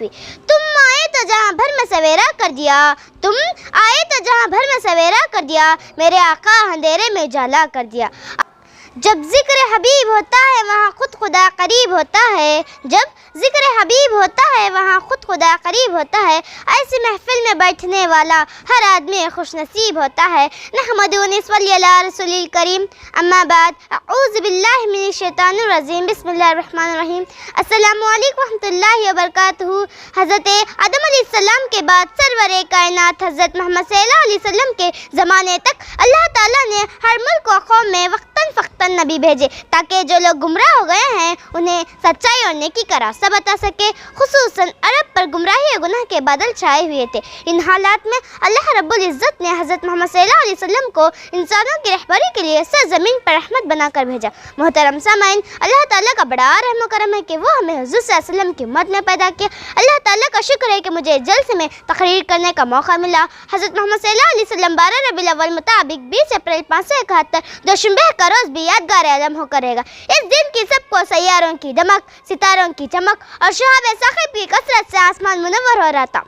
تم آئے تو جہاں بھر میں سویرا کر دیا، تم آئے تو جہاں بھر میں سویرا کر دیا، میرے آقا اندھیرے میں اجالا کر دیا۔ جب ذکر حبیب ہوتا ہے وہاں خود خدا قریب ہوتا ہے، جب ذکر حبیب ہوتا ہے وہاں خود خدا قریب ہوتا ہے، ایسی محفل میں بیٹھنے والا ہر آدمی خوش نصیب ہوتا ہے۔ نحمدہ و نصلی علی رسول الکریم، اما بعد، اعوذ باللہ من الشیطان الرجیم، بسم اللہ الرحمن الرحیم۔ السلام علیکم ورحمۃ اللہ وبرکاتہ۔ حضرت آدم علیہ السلام کے بعد سرور کائنات حضرت محمد صلی اللہ علیہ وسلم کے زمانے تک اللہ تعالیٰ نے ہر ملک و قوم میں وقتاً فوقتاً نبی بھیجے تاکہ جو لوگ گمراہ ہو گئے ہیں انہیں سچائی اور نیکی کا راستہ بتا سکے۔ خصوصاً عرب پر گمراہی اور گناہ کے بادل چھائے ہوئے تھے۔ ان حالات میں اللہ رب العزت نے حضرت محمد صلی اللہ علیہ وسلم کو انسانوں کی رہبری کے لیے سرزمین پر رحمت بنا کر بھیجا۔ محترم سامعین، اللہ تعالیٰ کا بڑا رحم و کرم ہے کہ وہ ہمیں حضور صلی اللہ علیہ وسلم کی امت میں پیدا کیا۔ اللہ تعالیٰ کا شکر ہے کہ مجھے جلسے میں تقریر کرنے کا موقع ملا۔ حضرت محمد صلی اللہ علیہ وسلم 12 ربیع الاول مطابق 20 اپریل 571 دوشنبہ کا روز بھی یادگار عالم ہو کر رہے گا۔ اس دن کی سب کو سیاروں کی دمک، ستاروں کی چمک اور شہاب ثاقب کی کثرت سے آسمان منور ہو رہا تھا۔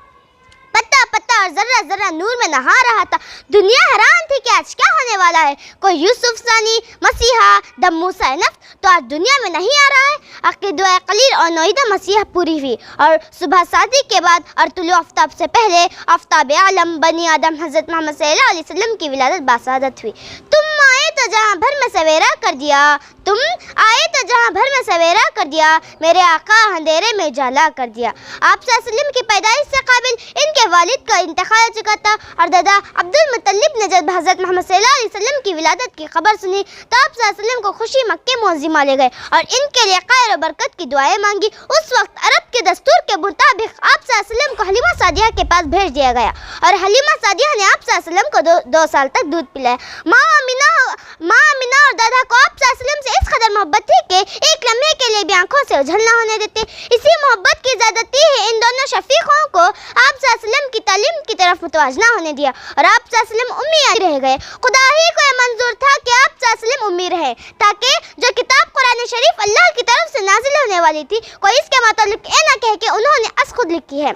پتا پتا اور ذرہ ذرہ نور میں نہا رہا تھا۔ دنیا حیران تھی کہ آج کیا ہونے والا ہے۔ کوئی یوسف ثانی، مسیحا، دم موسیٰ نفت تو آج دنیا میں نہیں آ رہا ہے۔ آخر دعائے قلیل اور نویدہ مسیحا پوری ہوئی اور صبح صادق کے بعد اور طلوع آفتاب سے پہلے آفتاب عالم بنی آدم حضرت محمد صلی اللہ علیہ وسلم کی ولادت باسعادت ہوئی۔ تم آئے تو جہاں بھر میں سویرا کر دیا، تم آئے تو جہاں بھر میں سویرا کر دیا، میرے آقا اندھیرے میں اجالا کر دیا۔ آپ صلی اللہ علیہ وسلم کی پیدائش سے قابل ان کے والد کا انتقال ہو چکا تھا اور دادا عبد المطلب نے جب حضرت محمد صلی اللہ علیہ وسلم کی ولادت کی خبر سنی تو آپ صلی اللہ علیہ وسلم کو خوشی مکے معظمہ لے گئے اور ان کے لیے خیر و برکت کی دعائیں مانگی۔ اس وقت عرب کے دستور کے مطابق آپ صلی اللہ علیہ وسلم کو حلیمہ سعدیہ کے پاس بھیج دیا گیا اور حلیمہ سعدیہ نے آپ صلی اللہ علیہ وسلم کو 2 سال تک دودھ پلایا۔ ماں آمینہ اور دادا کو آپ صلی اللہ علیہ وسلم سے اس قدر محبت تھی کہ ایک لمحے کے لیے بھی آنکھوں سے اوجھل نہ ہونے دیتے۔ اسی محبت کی زیادتی ہے ان دونوں شفیقوں کو آپ صلی اللہ علیہ وسلم کی تعلیم کی طرف متوجہ نہ ہونے دیا اور آپ صلی اللہ علیہ وسلم امی رہ گئے۔ خدا ہی کو یہ منظور تھا کہ آپ صلی اللہ علیہ وسلم امی رہے تاکہ جو کتاب قرآن شریف اللہ کی طرف سے نازل ہونے والی تھی کوئی اس کے متعلق یہ نہ کہے کہ انہوں نے از خود لکھی ہے۔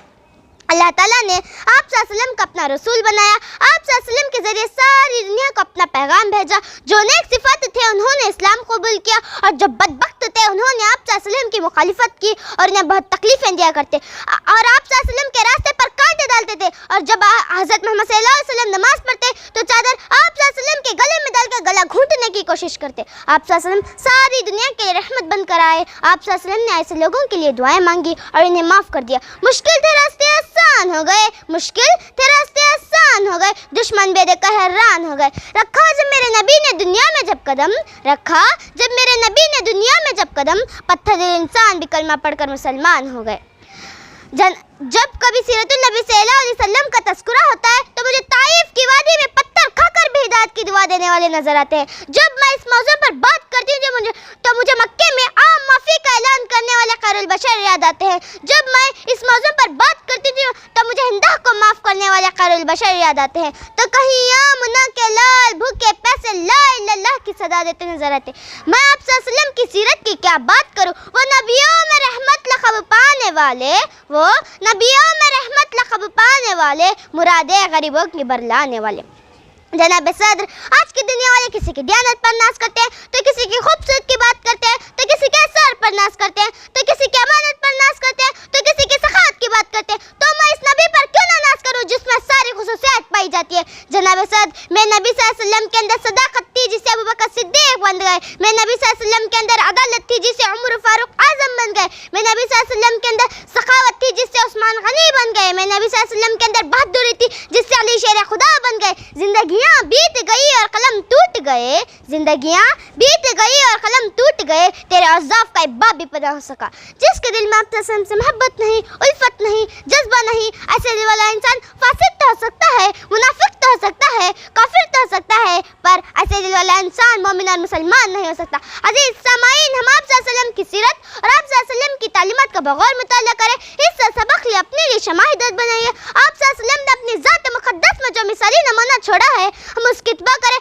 اللہ تعالیٰ نے آپ صلی اللہ علیہ وسلم کو اپنا رسول بنایا۔ آپ صلی اللہ علیہ وسلم کے ذریعے ساری دنیا کو اپنا پیغام بھیجا۔ جو نیک صفات تھے انہوں نے اسلام قبول کیا اور جو بدبخت تھے انہوں نے آپ صلی اللہ علیہ وسلم کی مخالفت کی اور انہیں بہت تکلیفیں دیا کرتے اور آپ صلی اللہ علیہ وسلم کے راستے پر کانٹے ڈالتے تھے اور جب حضرت محمد صلی اللہ علیہ وسلم نماز پڑھتے تو چادر آپ صلی اللہ علیہ وسلم کے گلے میں ڈال کر گلا گھونٹنے کی کوشش کرتے۔ آپ صلی اللہ علیہ وسلم ساری دنیا کے لیے رحمت بن کر آئے۔ آپ صلی اللہ علیہ وسلم نے ایسے لوگوں کے لیے دعائیں مانگی اور انہیں معاف کر دیا۔ مشکل تھے راستے آسان ہو گئے، مشکل تھے راستے آسان ہو گئے، دشمن بے دکھ حیران ہو گئے۔ رکھا جب میرے نبی نے دنیا میں جب قدم، رکھا جب میرے نبی نے دنیا میں جب قدم، پتھر دل انسان بھی کلمہ پڑھ کر مسلمان ہو گئے۔ جب کبھی سیرت النبی صلی اللہ علیہ وسلم کا تذکرہ ہوتا ہے تو مجھے طائف کی وادی میں پتھر کھا کر بھی ہدایت کی دعا دینے والے نظر آتے ہیں۔ جب میں اس موضوع پر بات کرتی ہوں تو مجھے مکے میں عام معافی کا اعلان کرنے والے خیر البشر یاد آتے ہیں۔ جب میں اس موضوع پر بات کرتی ہوں تو مجھے ہندہ کو معاف کرنے والے خیر البشر یاد آتے ہیں۔ تو کہیں آمنہ کے لال بھوکے پیسے لا الہ الا اللہ کی صدا دیتے نظر آتے۔ میں آپ صلی اللہ علیہ وسلم کی سیرت کی کیا بات کروں، وہ نبیوں میں رحمت لقب پانے والے، وہ نبیوں میں رحمت لقب پانے والے، مرادیں غریبوں کی برلانے والے۔ جناب صدر، آج کی دنیا والے کسی کی دیانت پر ناز کرتے ہیں تو کسی کی خوبصورت کی بات کرتے ہیں تو کسی کے اثر پر ناز کرتے ہیں تو کسی کی امانت پر ناز کرتے ہیں تو کسی کی سخاوت کی بات کرتے ہیں۔ تو میں اس نبی پر کیوں نہ ناز کروں جس میں ساری خصوصیات پائی جاتی ہے۔ جناب صدر، میں نبی صلی اللہ علیہ وسلم کے اندر صداقت تھی جس سے ابوبکر صدیق بن گئے۔ میں نبی صلی اللہ علیہ وسلم کے اندر عدالت تھی جس سے عمر فاروق اعظم بن گئے۔ میں نبی صلی اللہ علیہ وسلم کے اندر سخاوت تھی جس سے عثمان غنی بن گئے۔ میں نبی صلی اللہ علیہ وسلم کے اندر بہادری تھی جس سے علی شیر خدا بن گئے۔ زندگیاں بیت گئی اور قلم ٹوٹ گئے، زندگیاں بیت گئی اور قلم ٹوٹ گئے، تیرے عذاب کا ایک باب بھی پیدا ہو سکا۔ جس کے دل میں آپ سے محبت نہیں، الفت نہیں، جذبہ نہیں، ایسے دل والا انسان فاسق تو ہو سکتا ہے، منافق تو ہو سکتا ہے، کافر تو ہو سکتا ہے، پر ایسے دل والا انسان مومن اور مسلمان نہیں ہو سکتا۔ عزیز سامعین، ہم آپ صلی اللہ علیہ وسلم کی سیرت اور آپ صلی اللہ علیہ وسلم کی تعلیمات کا بغور مطالعہ کریں، اس سے سبق لے اپنے لیے شماہدت بنائیے۔ آپ صلی اللہ علیہ وسلم نے اپنی ذات مقدس میں جو مثالی نمونہ چھوڑا ہے ہم اس کی اتباع کریں۔